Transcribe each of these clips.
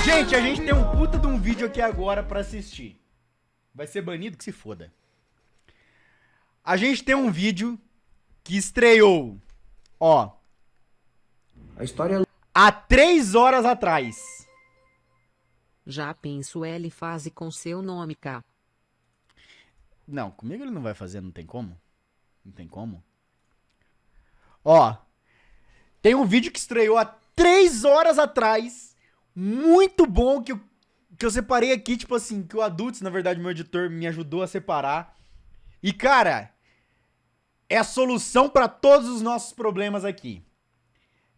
Gente, a gente tem um puta de um vídeo aqui agora pra assistir. Vai ser banido que se foda. A gente tem um vídeo que estreou, ó, A história há 3 horas atrás. Já penso ele faz com seu nome, cá. Não, comigo ele não vai fazer, não tem como. Não tem como. Ó, tem um vídeo que estreou há 3 horas atrás. Muito bom, que eu separei aqui, tipo assim, que o Adults, na verdade, meu editor, me ajudou a separar. E, cara, é a solução pra todos os nossos problemas aqui.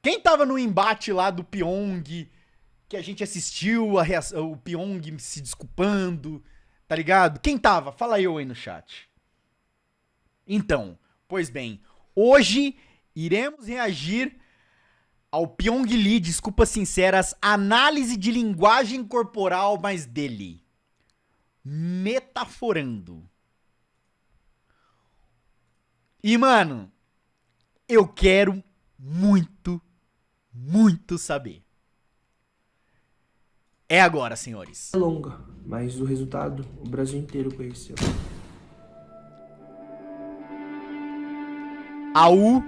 Quem tava no embate lá do Pyong, que a gente assistiu, o Pyong se desculpando, tá ligado? Quem tava? Fala eu aí no chat. Então, pois bem, hoje iremos reagir ao Pyong Lee, desculpas sinceras, análise de linguagem corporal, mas dele. Metaforando. E, mano, eu quero muito saber. É agora, senhores. é longa, mas o resultado o Brasil inteiro conheceu. AU.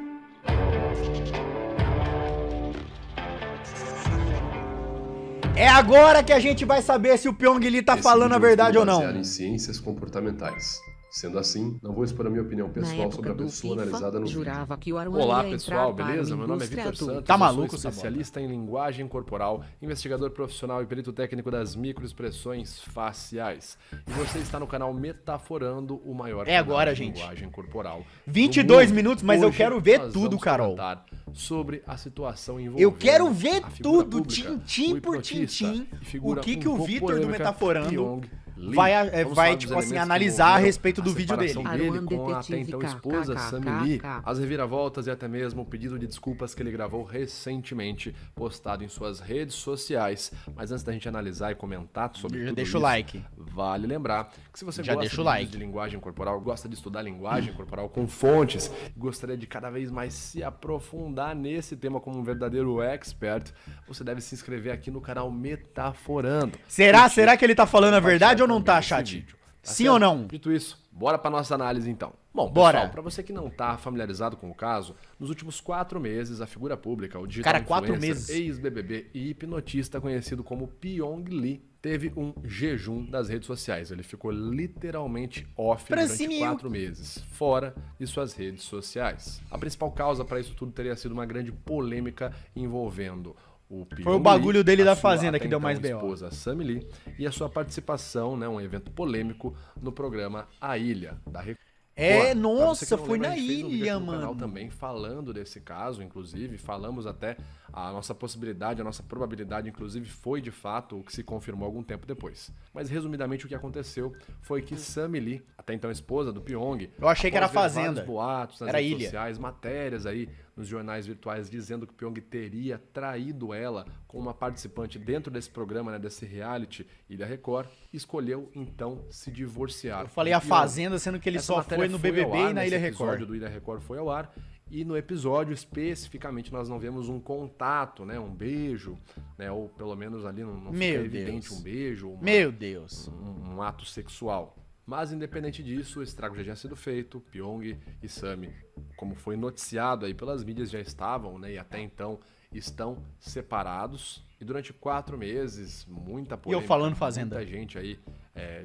É agora que a gente vai saber se o Pyong Lee tá falando a verdade ou não. Baseado em ciências comportamentais. Sendo assim, não vou expor a minha opinião pessoal sobre a pessoa analisada no vídeo. Olá pessoal, beleza? Meu nome é Vitor Santos, Tá eu maluco, sou especialista em linguagem corporal, investigador profissional e perito técnico das microexpressões faciais. E você está no canal Metaforando, o maior É agora, canal de gente. linguagem corporal. 22 do mundo. minutos, mas eu Hoje, quero ver nós tudo, vamos Carol. comentar sobre a situação envolvendo Eu quero ver a figura tudo, pública, tintim o por hipnotista tintim, e figura o que um que o pouco Vitor do polêmica, Metaforando Pyong Lee. vai, Vamos vai falar dos tipo assim, elementos que analisar a envolveram respeito do vídeo dele. separação dele com a até Detetive então esposa Sammy Lee, KKK. as reviravoltas e até mesmo o pedido de desculpas que ele gravou recentemente, postado em suas redes sociais. Mas antes da gente analisar e comentar sobre Já tudo deixa isso, o like. vale lembrar que se você Já gosta deixa o de like. vídeos de linguagem corporal, gosta de estudar linguagem corporal com fontes, gostaria de cada vez mais se aprofundar nesse tema como um verdadeiro expert, você deve se inscrever aqui no canal Metaforando. Será que ele tá falando a verdade ou não tá, Compartilhar também chat? esse vídeo, tá Sim certo? ou não? Dito isso, bora pra nossa análise então. Bom, Bora. pessoal, pra você que não tá familiarizado com o caso, nos últimos 4 meses, a figura pública, o digital Cara, 4 influencer, meses. ex-BBB e hipnotista conhecido como Pyong Lee, teve um jejum das redes sociais. Ele ficou literalmente off Francine, durante 4 meses, fora de suas redes sociais. A principal causa para isso tudo teria sido uma grande polêmica envolvendo o Pyong Foi o bagulho Lee, dele a da sua Fazenda até que deu então mais BO. esposa Sammy Lee e a sua participação, né, um evento polêmico no programa A Ilha, da Record. É, Pra nossa, você que não foi lembra, na a gente fez um vídeo ilha, aqui no canal mano. também falando desse caso, inclusive, falamos até a nossa possibilidade, a nossa probabilidade, inclusive, foi de fato o que se confirmou algum tempo depois. Mas, resumidamente, o que aconteceu foi que Sammy Lee, até então esposa do Pyong, Eu achei que era após ver Fazenda. vários boatos nas Era redes ilha. sociais, matérias aí nos jornais virtuais dizendo que o Pyong teria traído ela com uma participante dentro desse programa, né, desse reality Ilha Record, escolheu então se divorciar. Eu falei do a Pyong. Fazenda, sendo que ele Essa só matéria foi no ao BBB ar, e na né? Ilha Esse Record. episódio do Ilha Record foi ao ar. E no episódio, especificamente, nós não vemos um contato, né? Um beijo, né? Ou pelo menos ali não fica Meu evidente Deus. um beijo, Meu Deus. um ato sexual. Mas, independente disso, o estrago já tinha sido feito. Pyong e Sammy, como foi noticiado aí pelas mídias, já estavam, né? E até então estão separados. E durante 4 meses, muita polêmica, falando Fazenda. muita gente aí,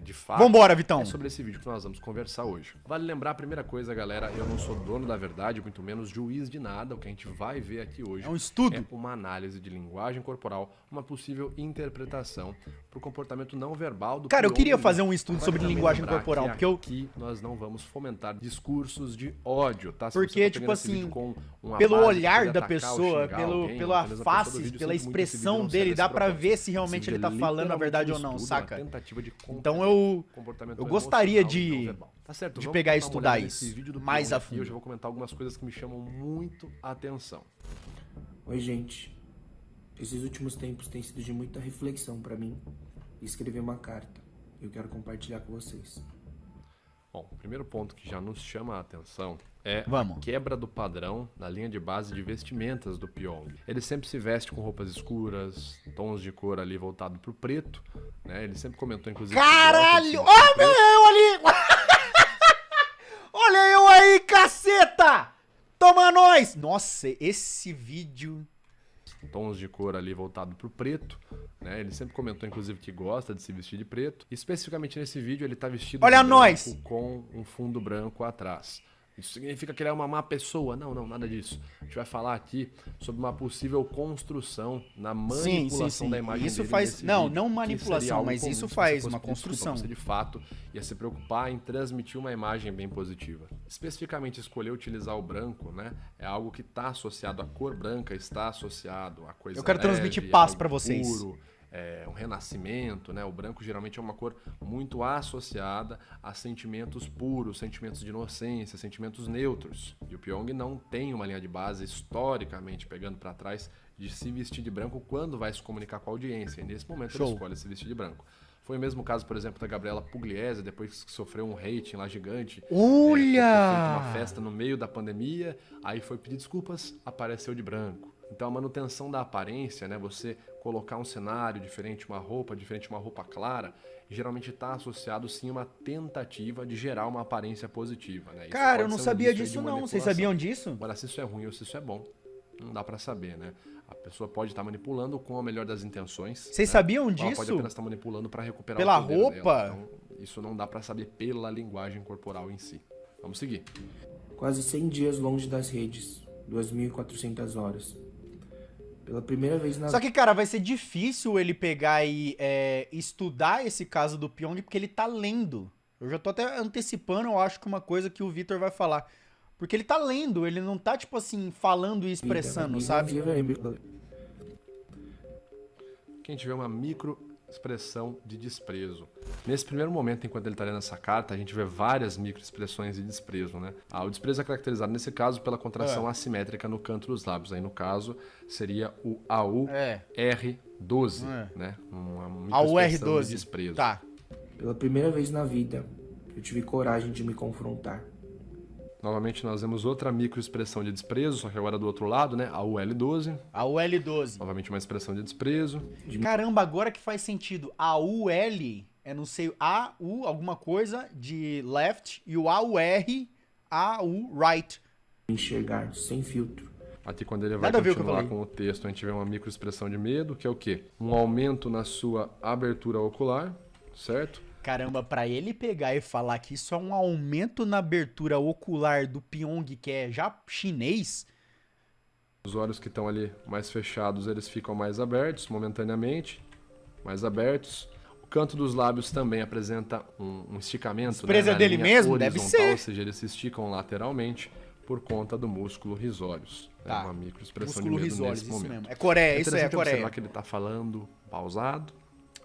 de fato. Vambora, Vitão. É sobre esse vídeo que nós vamos conversar hoje. Vale lembrar a primeira coisa, galera, eu não sou dono da verdade, muito menos juiz de nada. O que a gente vai ver aqui hoje É um estudo. é uma análise de linguagem corporal, uma possível interpretação pro comportamento não verbal do Cara, eu Pyong queria Lee. fazer um estudo Vale sobre também linguagem lembrar corporal, que porque eu... aqui nós não vamos fomentar discursos de ódio, tá? Se Porque, você tá tipo pegando esse assim, vídeo com uma pelo base de olhar querer da atacar ou pessoa, xingar pelo, alguém, pela apenas a pessoa do face, vídeo, pela sinto muito, esse vídeo expressão não serve dele, esse dá pra propósito. ver se realmente Esse ele tá vídeo é falando a verdade ou não, literalmente um estudo, saca? uma tentativa de Então comportamento eu gostaria emocional e não de verbal. Tá certo, de vamos pegar e dar uma estudar olhada isso nesse vídeo do mais Pyong a aqui. fundo. Hoje eu vou comentar algumas coisas que me chamam muito a atenção. Oi, gente. Esses últimos tempos têm sido de muita reflexão pra mim e escrever uma carta. Eu quero compartilhar com vocês. Bom, o primeiro ponto que já nos chama a atenção é Vamos. a quebra do padrão da linha de base de vestimentas do Pyong. Ele sempre se veste com roupas escuras, tons de cor ali voltado pro preto, né? Ele sempre comentou, inclusive... Caralho! Olha eu ali! Olha eu aí, caceta! Toma nós! Nossa, esse vídeo... Tons de cor ali voltado pro preto, né? Ele sempre comentou, inclusive, que gosta de se vestir de preto. E, especificamente nesse vídeo, ele tá vestido Olha de nós! branco com um fundo branco atrás. Isso significa que ele é uma má pessoa? Não, nada disso. A gente vai falar aqui sobre uma possível construção na manipulação da imagem isso dele faz nesse não, vídeo, não que seria manipulação, algo mas comum isso se faz você fosse uma pedir desculpa, construção. Você de fato ia se preocupar em transmitir uma imagem bem positiva. Especificamente escolher utilizar o branco, né? É algo que está associado à cor branca, está associado a coisa Eu quero leve, transmitir paz algo pra vocês. puro, um renascimento, né? O branco geralmente é uma cor muito associada a sentimentos puros, sentimentos de inocência, sentimentos neutros. E o Pyong não tem uma linha de base historicamente pegando para trás de se vestir de branco quando vai se comunicar com a audiência. E nesse momento ele escolhe se vestir de branco. Foi o mesmo caso, por exemplo, da Gabriela Pugliese, depois que sofreu um rating lá gigante. Por ter feito uma festa no meio da pandemia, aí foi pedir desculpas, apareceu de branco. Então a manutenção da aparência, né, você colocar um cenário diferente, uma roupa clara, geralmente está associado sim a uma tentativa de gerar uma aparência positiva. Né? Isso Cara, pode eu não ser um sabia indício aí disso de não. Vocês manipulação. sabiam disso? Agora, se isso é ruim ou se isso é bom, não dá pra saber, né? A pessoa pode estar manipulando com a melhor das intenções. Vocês né? sabiam Ou disso? ela pode apenas estar manipulando para recuperar Pela o poder roupa? dela. Então, isso não dá pra saber pela linguagem corporal em si. Vamos seguir. Quase 100 dias longe das redes, 2.400 horas. Pela primeira vez na Só que, cara, vai ser difícil ele pegar e estudar esse caso do Pyong, porque ele tá lendo. Eu já tô até antecipando, eu acho que uma coisa que o Vitor vai falar. Porque ele tá lendo, ele não tá, tipo assim, falando e expressando, sabe? Quem tiver uma micro expressão de desprezo. Nesse primeiro momento, enquanto ele está lendo essa carta, a gente vê várias microexpressões de desprezo, né? O desprezo é caracterizado, nesse caso, pela contração assimétrica no canto dos lábios. Aí, no caso, seria o AUR12, né? Uma microexpressão AUR12. de desprezo. Tá. Pela primeira vez na vida, eu tive coragem de me confrontar. Novamente, nós vemos outra microexpressão de desprezo, só que agora do outro lado, né? A UL12. A UL12. Novamente uma expressão de desprezo. Caramba, agora que faz sentido. A UL é, não sei, AU alguma coisa de left e o AUR, AU right. Enxergar sem filtro. Aqui, quando ele vai Nada a ver com o que eu continuar falei. com o texto, a gente vê uma microexpressão de medo, que é o quê? Um aumento na sua abertura ocular, certo? Caramba, pra ele pegar e falar que isso é um aumento na abertura ocular do Pyong, que é já chinês. Os olhos que estão ali mais fechados, eles ficam mais abertos momentaneamente, mais abertos. O canto dos lábios também apresenta um esticamento. Desprezo né, é na dele linha mesmo? Deve horizontal, ser. Ou seja, eles se esticam lateralmente por conta do músculo risórios. Tá. É uma microexpressão de Músculo medo risórios, nesse isso momento. mesmo. É Coreia, isso é interessante Coreia. observar que ele está falando pausado,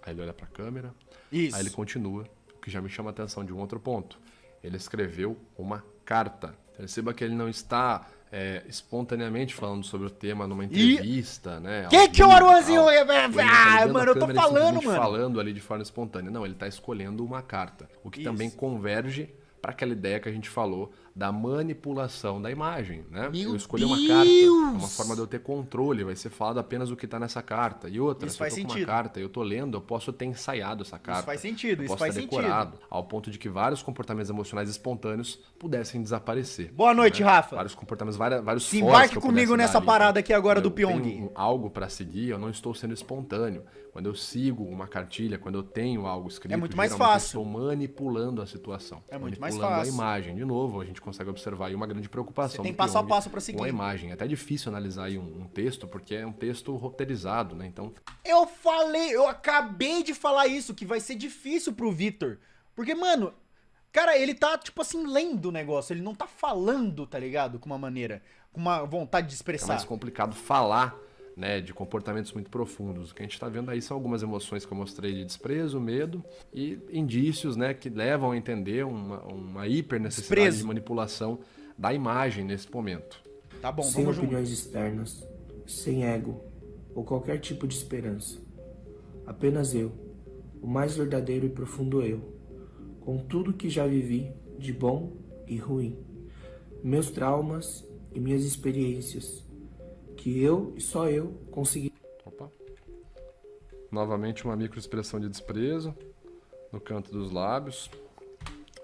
aí ele olha para a câmera, Isso. aí ele continua, o que já me chama a atenção de um outro ponto. Ele escreveu uma carta. Perceba que ele não está espontaneamente falando sobre o tema numa entrevista, né? Que o Aruanzinho... Mano, eu tô falando, mano. falando ali de forma espontânea. Não, ele tá escolhendo uma carta. O que também converge para aquela ideia que a gente falou da manipulação da imagem, né? Eu escolhi uma carta, é uma forma de eu ter controle, vai ser falado apenas o que tá nessa carta. E outra, Isso se eu faz tô com sentido. uma carta e eu tô lendo, eu posso ter ensaiado essa carta. Isso faz sentido, eu isso posso faz ter sentido. decorado, ao ponto de que vários comportamentos emocionais espontâneos pudessem desaparecer. Boa noite, Rafa. Vários comportamentos, vários Se fós embarque que eu comigo pudesse nessa dar ali. parada aqui agora Quando do eu Pyong. tenho algo para seguir, eu não estou sendo espontâneo. Quando eu sigo uma cartilha, quando eu tenho algo escrito, É muito mais geralmente fácil. eu estou manipulando a situação. É muito mais manipulando fácil. a imagem. De novo, a gente consegue observar aí uma grande preocupação. Você tem do passo a Pyong passo pra seguir. com a imagem. É até difícil analisar aí um texto, porque é um texto roteirizado, né? Então, Eu acabei de falar isso, que vai ser difícil pro Vitor. Porque, mano, cara, ele tá, tipo assim, lendo o negócio. Ele não tá falando, tá ligado? Com uma maneira, com uma vontade de é expressar. mais complicado falar, né, de comportamentos muito profundos. O que a gente está vendo aí são algumas emoções que eu mostrei de desprezo, medo e indícios, né, que levam a entender uma hiper necessidade Desprezo. de manipulação da imagem nesse momento. Tá bom, Sem vamos junto. opiniões externas, sem ego ou qualquer tipo de esperança. Apenas eu, o mais verdadeiro e profundo eu, com tudo que já vivi, de bom e ruim, meus traumas e minhas experiências, que eu e só eu consegui. Opa. Novamente uma microexpressão de desprezo no canto dos lábios.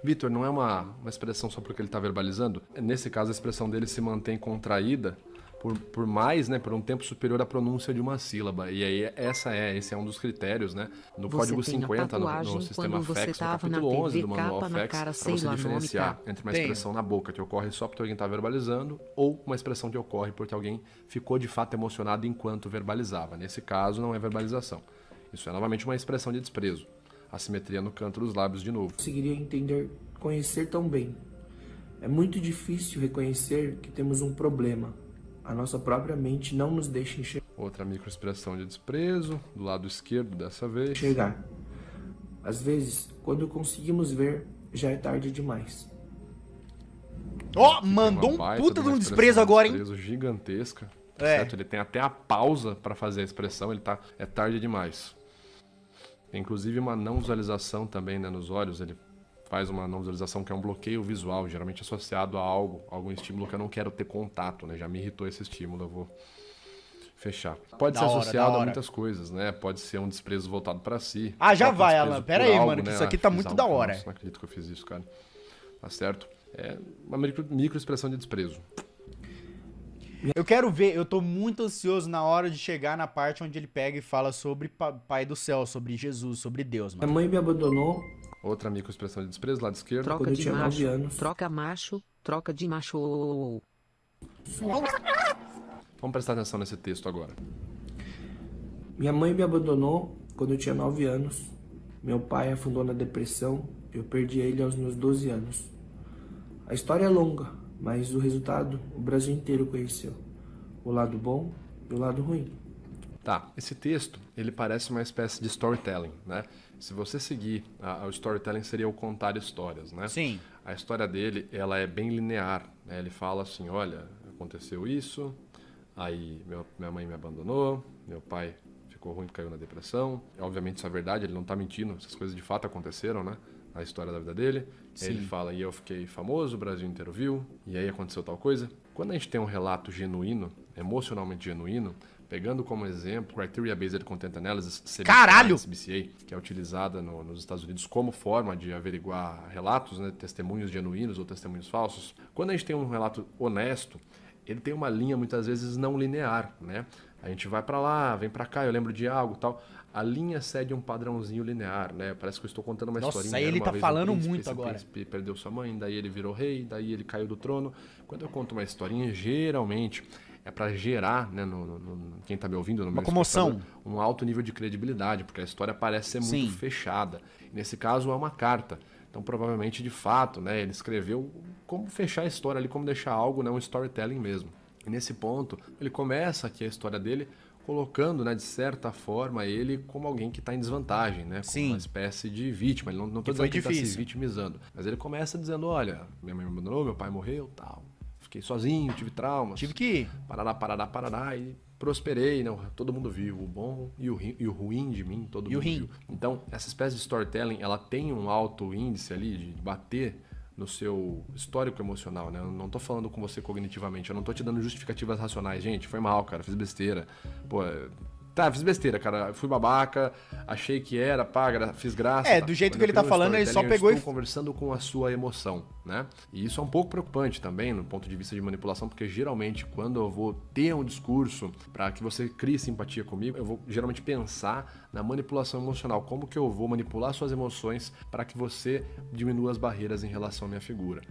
Vitor, não é uma expressão só porque ele está verbalizando? Nesse caso, a expressão dele se mantém contraída por mais, né, por um tempo superior à pronúncia de uma sílaba. E aí esse é um dos critérios, né, no Você Código tem a 50, no tatuagem sistema quando você FEX, no tava na capítulo 11 TV, do manual capa na FEX, cara, para sei você lá, diferenciar nome, entre uma Tenho. expressão na boca que ocorre só porque alguém está verbalizando ou uma expressão que ocorre porque alguém ficou de fato emocionado enquanto verbalizava. Nesse caso, não é verbalização. Isso é novamente uma expressão de desprezo. Assimetria no canto dos lábios de novo. Conseguiria entender, conhecer tão bem. É muito difícil reconhecer que temos um problema. A nossa própria mente não nos deixa Outra microexpressão de desprezo, do lado esquerdo dessa vez. enxergar. Às vezes, quando conseguimos ver, já é tarde demais. Ó, Tem mandou uma um baita puta de uma um expressão desprezo de agora, hein? Desprezo gigantesca. É. Certo? Ele tem até a pausa para fazer a expressão, é tarde demais. Tem inclusive uma não visualização também, né, nos olhos, ele faz uma não visualização que é um bloqueio visual, geralmente associado a algum estímulo que eu não quero ter contato, né? Já me irritou esse estímulo, eu vou fechar. Pode Da ser hora, associado da a hora. muitas coisas, né? Pode ser um desprezo voltado para si. Ah, já Pode ter vai, desprezo Alan. Pera por aí, algo, mano, que né? isso aqui Ah, tá fiz muito algo da que- hora. Nossa, não acredito que eu fiz isso, cara. Tá certo? É uma microexpressão de desprezo. Eu quero ver, eu tô muito ansioso na hora de chegar na parte onde ele pega e fala sobre Pai do Céu, sobre Jesus, sobre Deus, Minha mano. mãe me abandonou Outra microexpressão de desprezo, lado esquerdo. Troca quando eu de tinha 9 macho, anos. troca de macho. Vamos prestar atenção nesse texto agora. Minha mãe me abandonou quando eu tinha 9 anos. Meu pai afundou na depressão. Eu perdi ele aos meus 12 anos. A história é longa, mas o resultado o Brasil inteiro conheceu. O lado bom e o lado ruim. Tá, esse texto, ele parece uma espécie de storytelling, né? Se você seguir, o storytelling seria o contar histórias, né? Sim. A história dele, ela é bem linear, né? Ele fala assim, olha, aconteceu isso, aí minha mãe me abandonou, meu pai ficou ruim, caiu na depressão. Obviamente isso é verdade, ele não tá mentindo, essas coisas de fato aconteceram, né? A história da vida dele. Aí ele fala, e eu fiquei famoso, o Brasil inteiro viu, e aí aconteceu tal coisa. Quando a gente tem um relato genuíno, emocionalmente genuíno, pegando como exemplo Criteria Based Content Analysis, CBCA, Caralho! CBCA, que é utilizada nos Estados Unidos como forma de averiguar relatos, né, testemunhos genuínos ou testemunhos falsos. Quando a gente tem um relato honesto, ele tem uma linha muitas vezes não linear, né? A gente vai pra lá, vem pra cá, eu lembro de algo, tal. A linha segue um padrãozinho linear, né? Parece que eu estou contando uma Nossa, historinha. aí Era ele uma tá vez falando príncipe, muito esse agora. príncipe perdeu sua mãe, daí ele virou rei, daí ele caiu do trono. Quando eu conto uma historinha, geralmente é para gerar, né, quem tá me ouvindo, no Uma meu comoção. espectador, um alto nível de credibilidade, porque a história parece ser muito Sim. fechada. Nesse caso, é uma carta. Então, provavelmente, de fato, né, ele escreveu como fechar a história ali, como deixar algo, né, um storytelling mesmo. E nesse ponto, ele começa aqui a história dele colocando, né, de certa forma, ele como alguém que está em desvantagem, né? Como Sim. uma espécie de vítima. Ele não Que estou foi dizendo que ele está se difícil. vitimizando. Mas ele começa dizendo, olha, minha mãe me abandonou, meu pai morreu, tal. Fiquei sozinho, tive traumas. Tive que ir. Parará, e prosperei, né? Todo mundo viu o bom e o ruim de mim, todo E o mundo ruim. viu. Então, essa espécie de storytelling, ela tem um alto índice ali de bater no seu histórico emocional, né? Eu não tô falando com você cognitivamente, eu não tô te dando justificativas racionais. Gente, foi mal, cara, fiz besteira. Pô, tá, fiz besteira, cara, fui babaca, achei que era, pá, fiz graça. É, tá. do jeito Quando que ele eu tá crio um falando, ele só storytelling, pegou eu e- estou conversando com a sua emoção, né? E isso é um pouco preocupante também, no ponto de vista de manipulação, porque geralmente quando eu vou ter um discurso para que você crie simpatia comigo, eu vou geralmente pensar na manipulação emocional, como que eu vou manipular suas emoções para que você diminua as barreiras em relação à minha figura.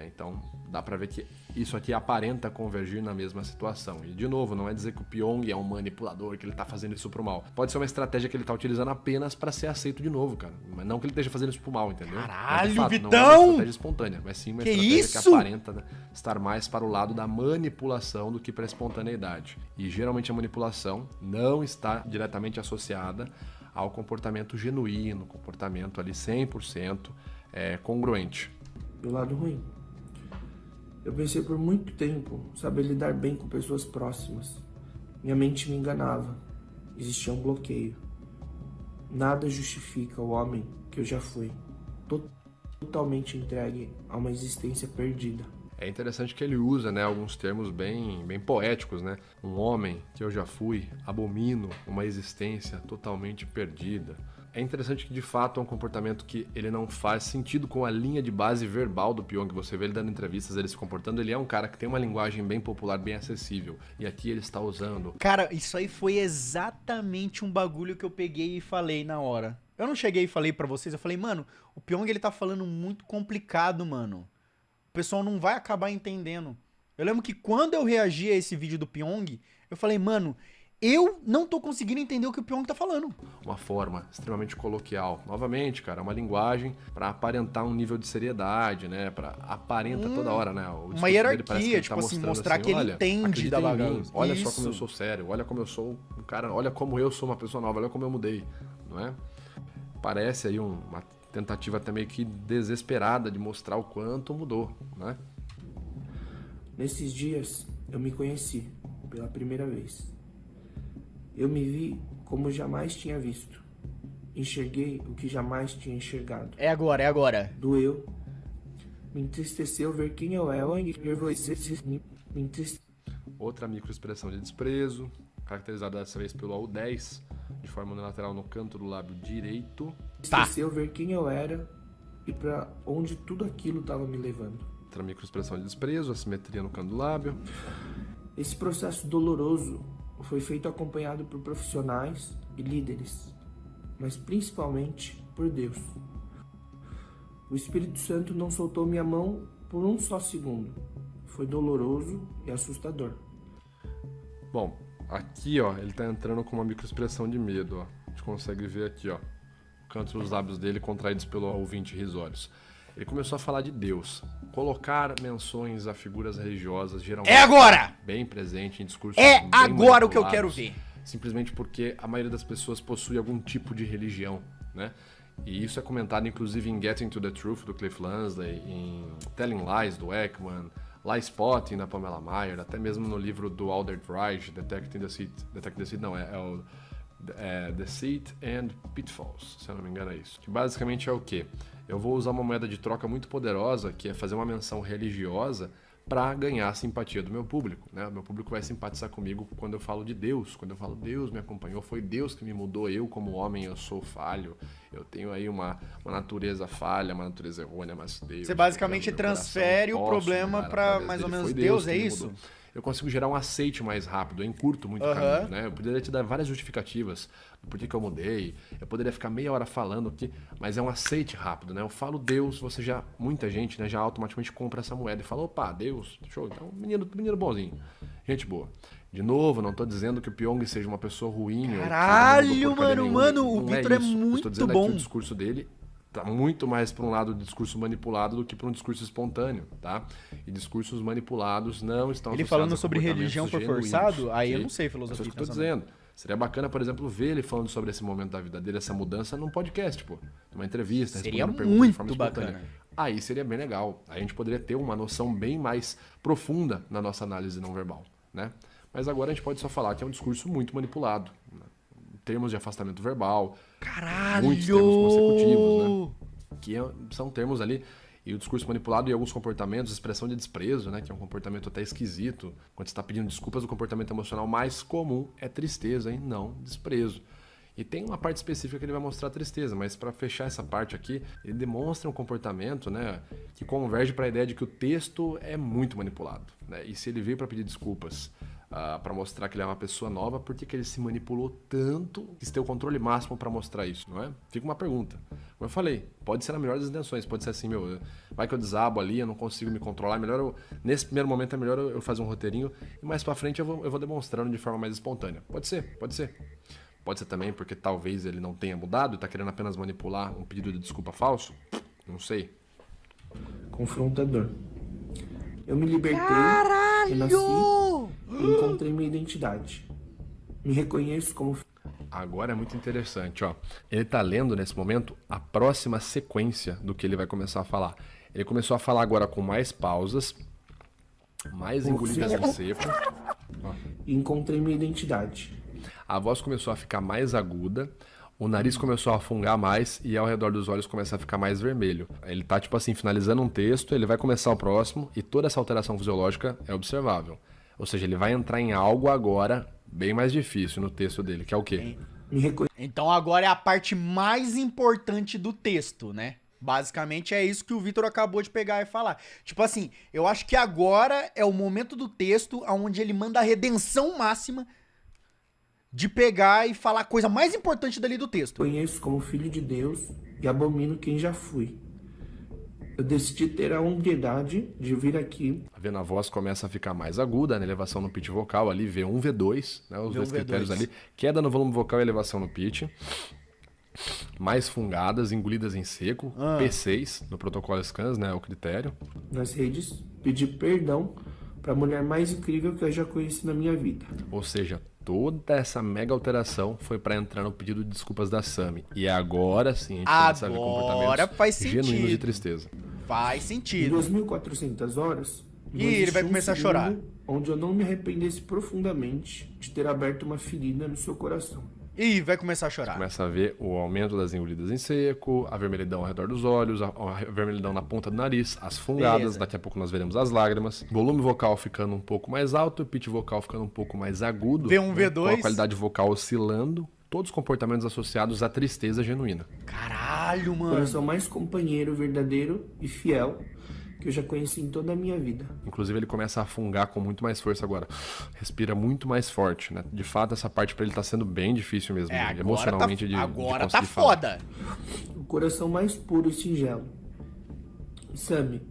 Então, dá pra ver que isso aqui aparenta convergir na mesma situação. E, de novo, não é dizer que o Pyong é um manipulador, que ele tá fazendo isso pro mal. Pode ser uma estratégia que ele tá utilizando apenas pra ser aceito de novo, cara. Mas não que ele esteja fazendo isso pro mal, entendeu? Caralho, Mas, de fato, Vitão! não é uma estratégia espontânea, mas sim uma Que estratégia isso? que aparenta, né, estar mais para o lado da manipulação do que para a espontaneidade. E, geralmente, a manipulação não está diretamente associada ao comportamento genuíno, comportamento ali 100% congruente. Do lado ruim. Eu pensei por muito tempo saber lidar bem com pessoas próximas. Minha mente me enganava. Existia um bloqueio. Nada justifica o homem que eu já fui. Todo totalmente entregue a uma existência perdida. É interessante que ele usa, né, alguns termos bem poéticos, né? Um homem que eu já fui, abomino uma existência totalmente perdida. É interessante que, de fato, é um comportamento que ele não faz sentido com a linha de base verbal do Pyong. Você vê ele dando entrevistas, ele se comportando. Ele é um cara que tem uma linguagem bem popular, bem acessível. E aqui ele está usando... Cara, isso aí foi exatamente um bagulho que eu peguei e falei na hora. Eu não cheguei e falei pra vocês, eu falei, mano, o Pyong ele tá falando muito complicado, mano. O pessoal não vai acabar entendendo. Eu lembro que quando eu reagi a esse vídeo do Pyong, eu falei, mano, eu não tô conseguindo entender o que o Pyong tá falando. Uma forma extremamente coloquial. Novamente, cara, uma linguagem pra aparentar um nível de seriedade, né? Pra aparenta toda hora, né? O discurso Uma dele hierarquia, parece que ele tipo tá assim, mostrando mostrar que ele olha, entende acredita da em mim, bagagem. olha Isso. só como eu sou sério, olha como eu sou um cara, olha como eu sou uma pessoa nova, olha como eu mudei, não é? Parece aí uma tentativa até meio que desesperada de mostrar o quanto mudou, né? Nesses dias, eu me conheci pela primeira vez. Eu me vi como jamais tinha visto. Enxerguei o que jamais tinha enxergado. É agora, é agora. Doeu. Me entristeceu ver quem eu era e ver vocês me entristeceu. Outra microexpressão de desprezo, caracterizada dessa vez pelo AU10, de forma unilateral no canto do lábio direito. Entristeceu ver quem eu era e para onde tudo aquilo estava me levando. Outra microexpressão de desprezo, assimetria no canto do lábio. Esse processo doloroso foi feito acompanhado por profissionais e líderes, mas principalmente por Deus. O Espírito Santo não soltou minha mão por um só segundo. Foi doloroso e assustador. Bom, aqui ó, ele tá entrando com uma microexpressão de medo, ó. A gente consegue ver aqui, ó, o canto dos lábios dele contraídos pelo ouvinte risórios. Ele começou a falar de Deus, colocar menções a figuras religiosas, geralmente É agora! bem presente em discursos É bem agora o que eu quero manipulados, ver. simplesmente porque a maioria das pessoas possui algum tipo de religião, né? E isso é comentado inclusive em Getting to the Truth, do Cliff Lansley, em Telling Lies, do Ekman, Lie Spotting, da Pamela Meyer, até mesmo no livro do Aldert Reich, Detecting Deceit, não, é o Deceit and Pitfalls, se eu não me engano é isso. Que basicamente é o quê? Eu vou usar uma moeda de troca muito poderosa, que é fazer uma menção religiosa para ganhar a simpatia do meu público, né? O meu público vai simpatizar comigo quando eu falo de Deus, quando eu falo Deus me acompanhou, foi Deus que me mudou, eu como homem eu sou falho, eu tenho aí uma natureza falha, uma natureza errônea, mas Deus... Você basicamente meu coração, transfere o posso problema mudar pra através mais ou dele, menos foi Deus, que é me isso? mudou. Eu consigo gerar um aceite mais rápido, eu encurto muito o caminho, né? Eu poderia te dar várias justificativas do porquê que eu mudei, eu poderia ficar meia hora falando aqui, mas é um aceite rápido, né? Eu falo Deus, você já, muita gente, né, já automaticamente compra essa moeda e fala, opa, Deus, show, então menino bonzinho, gente boa. De novo, não tô dizendo que o Pyong seja uma pessoa ruim. Caralho, mano, o não Vitor é isso. Eu muito tô dizendo bom. É que o discurso dele tá muito mais para um lado do discurso manipulado do que para um discurso espontâneo, tá? E discursos manipulados não estão Ele associados falando a sobre comportamentos religião foi genuínos, forçado? Aí eu ok? não sei É filosofia. isso que eu tô pensamento. dizendo. Seria bacana, por exemplo, ver ele falando sobre esse momento da vida dele, essa mudança, num podcast, pô. Numa entrevista, Seria respondendo perguntas de muito forma espontânea. bacana. Aí seria bem legal. Aí a gente poderia ter uma noção bem mais profunda na nossa análise não verbal, né? Mas agora a gente pode só falar que é um discurso muito manipulado. Né? Termos de afastamento verbal, Caralho! muitos termos consecutivos, né? Que são termos ali, e o discurso manipulado e alguns comportamentos, expressão de desprezo, né? Que é um comportamento até esquisito. Quando você está pedindo desculpas, o comportamento emocional mais comum é tristeza, hein? Não desprezo. E tem uma parte específica que ele vai mostrar tristeza, mas para fechar essa parte aqui, ele demonstra um comportamento, né, que converge para a ideia de que o texto é muito manipulado, né? E se ele veio para pedir desculpas, para mostrar que ele é uma pessoa nova, por que ele se manipulou tanto, quis ter o controle máximo para mostrar isso, não é? Fica uma pergunta. Como eu falei, pode ser na melhor das intenções, pode ser assim, vai que eu desabo ali, eu não consigo me controlar, nesse primeiro momento é melhor eu fazer um roteirinho e mais para frente eu vou demonstrando de forma mais espontânea. Pode ser. Pode ser também porque talvez ele não tenha mudado e tá querendo apenas manipular um pedido de desculpa falso. Não sei. Confrontador. Eu me libertei, renasci e encontrei minha identidade. Me reconheço como... Agora é muito interessante, ó. Ele tá lendo nesse momento a próxima sequência do que ele vai começar a falar. Ele começou a falar agora com mais pausas, mais engolidas em seco. E encontrei minha identidade. A voz começou a ficar mais aguda. O nariz começou a fungar mais e ao redor dos olhos começa a ficar mais vermelho. Ele tá, tipo assim, finalizando um texto, ele vai começar o próximo e toda essa alteração fisiológica é observável. Ou seja, ele vai entrar em algo agora bem mais difícil no texto dele, que é o quê? Então agora é a parte mais importante do texto, né? Basicamente é isso que o Vitor acabou de pegar e falar. Tipo assim, eu acho que agora é o momento do texto onde ele manda a redenção máxima de pegar e falar a coisa mais importante dali do texto. Conheço como filho de Deus e abomino quem já fui. Eu decidi ter a humildade de vir aqui. Tá vendo? A voz começa a ficar mais aguda, na elevação no pitch vocal ali, V1, V2, né? Os dois critérios ali. Queda no volume vocal e elevação no pitch. Mais fungadas, engolidas em seco. P6 no protocolo Scans, né? É o critério. Nas redes, pedi perdão para a mulher mais incrível que eu já conheci na minha vida. Ou seja, toda essa mega alteração foi para entrar no pedido de desculpas da Sami. E agora sim a gente começa a ver comportamentos faz genuínos de sentido. tristeza. Faz Em sentido. 2.400 horas... Ih, ele vai começar a chorar. Onde eu não me arrependesse profundamente de ter aberto uma ferida no seu coração. Ih, vai começar a chorar. Começa a ver o aumento das engolidas em seco, a vermelhidão ao redor dos olhos, a vermelhidão na ponta do nariz, as fungadas, Beleza. daqui a pouco nós veremos as lágrimas, volume vocal ficando um pouco mais alto, pitch vocal ficando um pouco mais agudo, V1, né, V2. com a qualidade vocal oscilando, todos os comportamentos associados à tristeza genuína. Caralho, mano. Coração mais companheiro, verdadeiro e fiel que eu já conheci em toda a minha vida. Inclusive ele começa a fungar com muito mais força agora, respira muito mais forte, né? De fato essa parte pra ele tá sendo bem difícil mesmo, Agora emocionalmente tá, de agora tá conseguir falar. foda. O coração mais puro e singelo. Sami,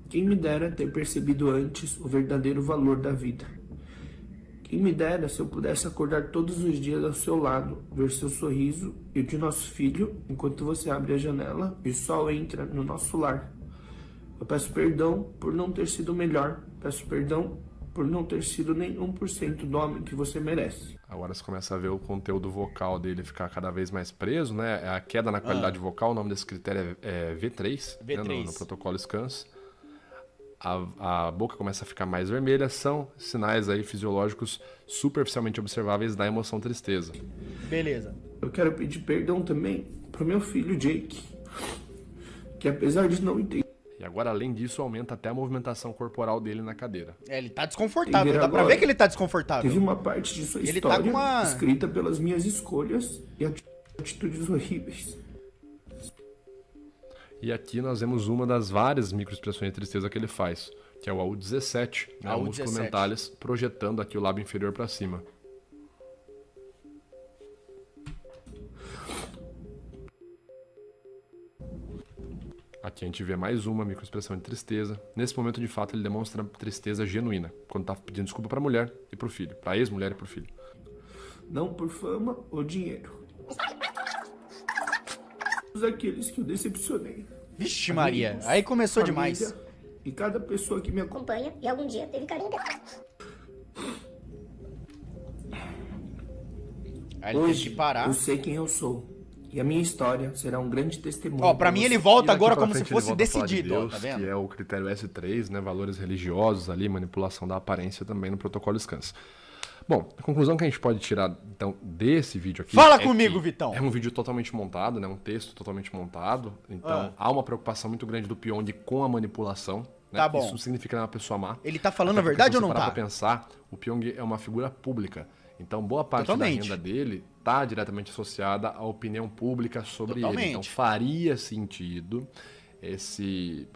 quem me dera ter percebido antes o verdadeiro valor da vida. Quem me dera se eu pudesse acordar todos os dias ao seu lado, ver seu sorriso e o de nosso filho enquanto você abre a janela e o sol entra no nosso lar. Eu peço perdão por não ter sido melhor. Peço perdão por não ter sido nem 1% do homem que você merece. Agora você começa a ver o conteúdo vocal dele ficar cada vez mais preso, né? A queda na qualidade vocal, o nome desse critério é V3, né? No protocolo Scans. A boca começa a ficar mais vermelha, são sinais aí fisiológicos superficialmente observáveis da emoção tristeza. Beleza. Eu quero pedir perdão também pro meu filho Jake, que apesar de não entender E agora, além disso, aumenta até a movimentação corporal dele na cadeira. É, ele tá desconfortável. Entender Dá pra agora. ver que ele tá desconfortável. teve uma parte de sua Ele tá história com uma- escrita pelas minhas escolhas e atitudes horríveis. E aqui nós vemos uma das várias microexpressões de tristeza que ele faz, que é o AU17, né? O músculo AU17. mentalis, projetando aqui o lábio inferior para cima. Aqui a gente vê mais uma microexpressão de tristeza. Nesse momento, de fato, ele demonstra tristeza genuína, quando tá pedindo desculpa pra mulher e pro filho, pra ex-mulher e pro filho. Não por fama ou dinheiro. Todos aqueles que eu decepcionei. Vixe Maria, Amigos, aí começou família demais. E cada pessoa que me acompanha. acompanha e algum dia teve carinho dela. Aí ele teve Hoje que parar. eu sei quem eu sou. E a minha história será um grande testemunho. Ó, pra mim ele volta E daqui agora pra como se frente ele fosse volta a falar de decidido, ó, Deus, tá vendo? que é o critério S3, né? Valores religiosos ali, manipulação da aparência também no protocolo Scans. Bom, a conclusão que a gente pode tirar então desse vídeo aqui. Fala é comigo, que Vitão. É um vídeo totalmente montado, né? Um texto totalmente montado. Então há uma preocupação muito grande do Pyong com a manipulação. Né? Tá bom. Isso significa que ele é uma pessoa má. Ele tá falando Até a verdade porque, ou se não você parar tá? pra pensar, o Pyong é uma figura pública. Então, boa parte Totalmente. da renda dele está diretamente associada à opinião pública sobre ele. Então, Totalmente. faria sentido esse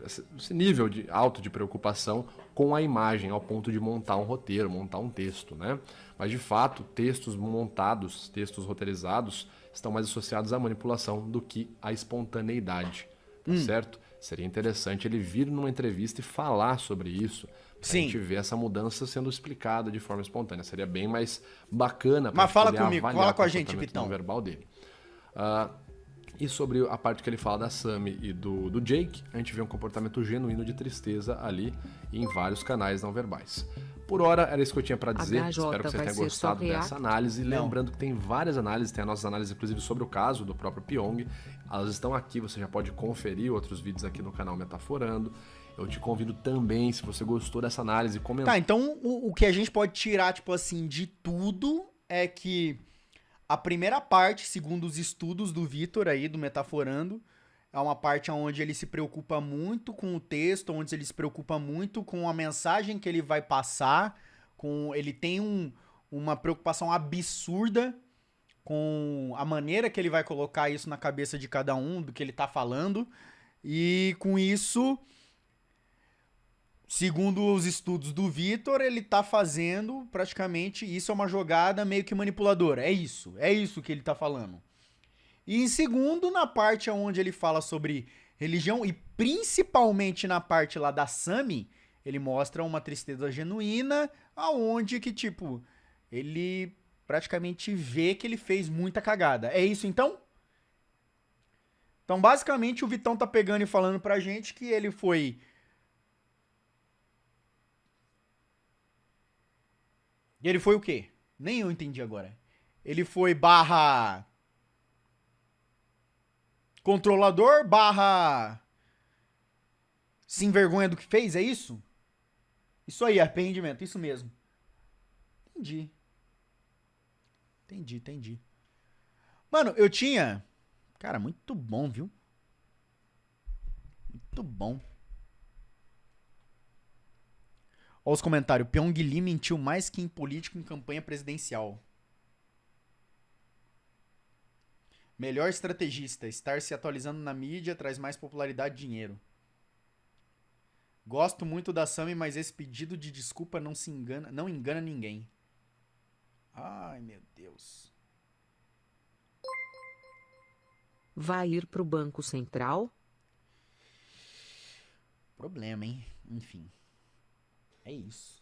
nível alto de preocupação com a imagem, ao ponto de montar um roteiro, montar um texto, né? Mas, de fato, textos montados, textos roteirizados, estão mais associados à manipulação do que à espontaneidade, tá certo? Seria interessante ele vir numa entrevista e falar sobre isso, pra Sim. gente ver essa mudança sendo explicada de forma espontânea. Seria bem mais bacana pra Mas fala poder comigo, avaliar fala com o a gente, comportamento Vitão. não verbal dele. E sobre a parte que ele fala da Sami e do Jake, a gente vê um comportamento genuíno de tristeza ali em vários canais não verbais. Por hora, era isso que eu tinha pra dizer. HJ Espero que você vai tenha ser gostado só react? dessa análise. Lembrando que tem várias análises, tem as nossas análises, inclusive, sobre o caso do próprio Pyong. Elas estão aqui, você já pode conferir outros vídeos aqui no canal Metaforando. Eu te convido também, se você gostou dessa análise, comentar. Tá, então o que a gente pode tirar, tipo assim, de tudo é que A primeira parte, segundo os estudos do Vitor aí, do Metaforando, é uma parte onde ele se preocupa muito com o texto, onde ele se preocupa muito com a mensagem que ele vai passar, ele tem uma preocupação absurda com a maneira que ele vai colocar isso na cabeça de cada um, do que ele tá falando, e com isso, segundo os estudos do Vitor, ele tá fazendo praticamente, isso é uma jogada meio que manipuladora, é isso que ele tá falando. E em segundo, na parte onde ele fala sobre religião, e principalmente na parte lá da Sami, ele mostra uma tristeza genuína, aonde que, tipo, ele praticamente vê que ele fez muita cagada. É isso, então? Então, basicamente, o Vitão tá pegando e falando pra gente que ele foi... Ele foi o quê? Nem eu entendi agora. Ele foi barra... controlador barra... sem vergonha do que fez, é isso? Isso aí, arrependimento, isso mesmo. Entendi. Mano, eu tinha... Cara, muito bom, viu? Muito bom. Olha os comentários. Pyong Lee mentiu mais que em político em campanha presidencial. Melhor estrategista. Estar se atualizando na mídia traz mais popularidade e dinheiro. Gosto muito da Sami, mas esse pedido de desculpa não engana ninguém. Ai, meu Deus. Vai ir pro Banco Central? Problema, hein? Enfim. É isso.